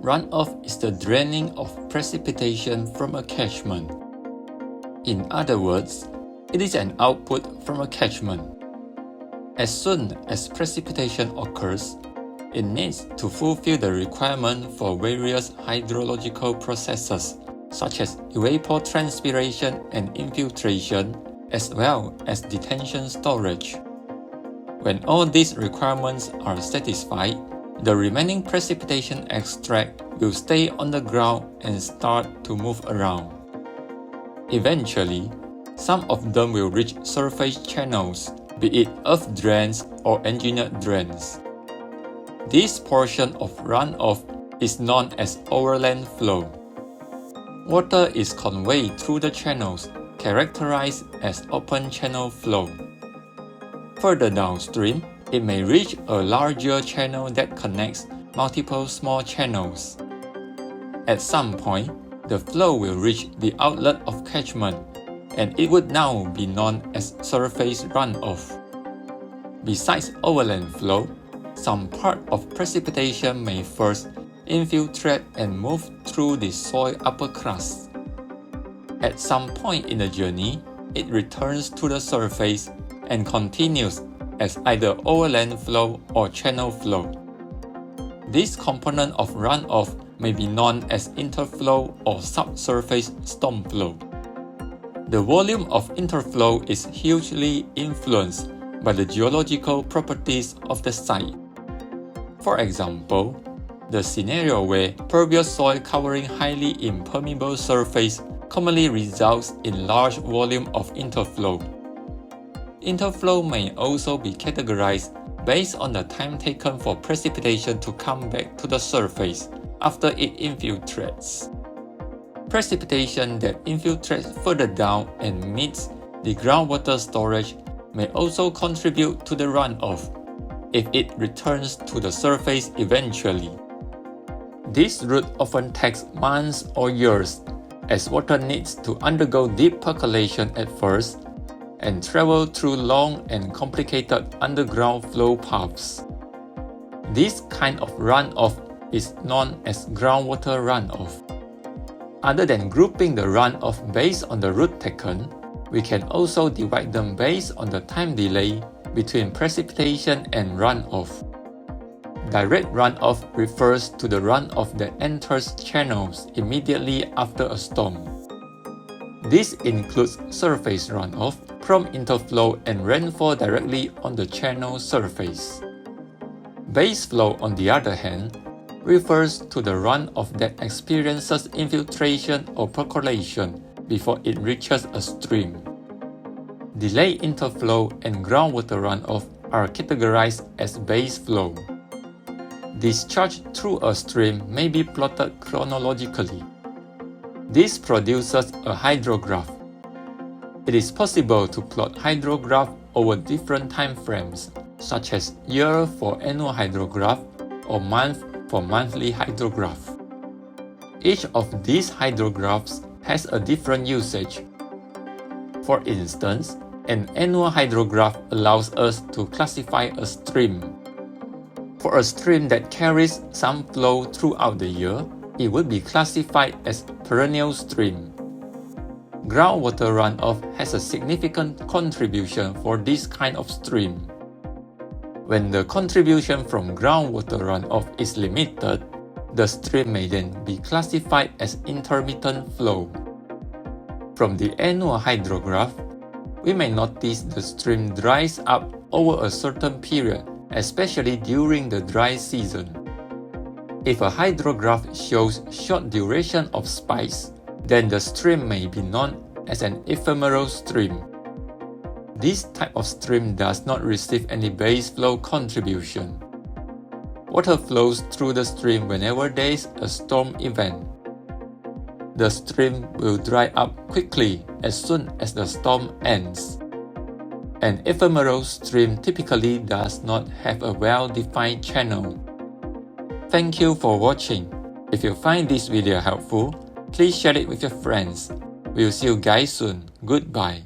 Runoff is the draining of precipitation from a catchment. In other words, it is an output from a catchment. As soon as precipitation occurs, it needs to fulfill the requirement for various hydrological processes such as evapotranspiration and infiltration, as well as detention storage. When all these requirements are satisfied, the remaining precipitation extract will stay on the ground and start to move around. Eventually, some of them will reach surface channels, be it earth drains or engineered drains. This portion of runoff is known as overland flow. Water is conveyed through the channels, characterized as open channel flow. Further downstream, it may reach a larger channel that connects multiple small channels. At some point, the flow will reach the outlet of catchment, and it would now be known as surface runoff. Besides overland flow, some part of precipitation may first infiltrate and move through the soil upper crust. At some point in the journey, it returns to the surface and continues as either overland flow or channel flow. This component of runoff may be known as interflow or subsurface storm flow. The volume of interflow is hugely influenced by the geological properties of the site. For example, the scenario where pervious soil covering highly impermeable surface commonly results in large volume of interflow. Interflow may also be categorized based on the time taken for precipitation to come back to the surface after it infiltrates. Precipitation that infiltrates further down and meets the groundwater storage may also contribute to the runoff if it returns to the surface eventually. This route often takes months or years, as water needs to undergo deep percolation at first and travel through long and complicated underground flow paths. This kind of runoff is known as groundwater runoff. Other than grouping the runoff based on the route taken, we can also divide them based on the time delay between precipitation and runoff. Direct runoff refers to the runoff that enters channels immediately after a storm. This includes surface runoff from interflow and rainfall directly on the channel surface. Base flow, on the other hand, refers to the runoff that experiences infiltration or percolation before it reaches a stream. Delayed interflow and groundwater runoff are categorized as base flow. Discharge through a stream may be plotted chronologically. This produces a hydrograph. It is possible to plot hydrograph over different time frames, such as year for annual hydrograph or month for monthly hydrograph. Each of these hydrographs has a different usage. For instance, an annual hydrograph allows us to classify a stream. For a stream that carries some flow throughout the year, it would be classified as perennial stream. Groundwater runoff has a significant contribution for this kind of stream. When the contribution from groundwater runoff is limited, the stream may then be classified as intermittent flow. From the annual hydrograph, we may notice the stream dries up over a certain period, especially during the dry season. If a hydrograph shows short duration of spikes, then the stream may be known as an ephemeral stream. This type of stream does not receive any base flow contribution. Water flows through the stream whenever there is a storm event. The stream will dry up quickly as soon as the storm ends. An ephemeral stream typically does not have a well-defined channel. Thank you for watching. If you find this video helpful, please share it with your friends. We'll see you guys soon. Goodbye.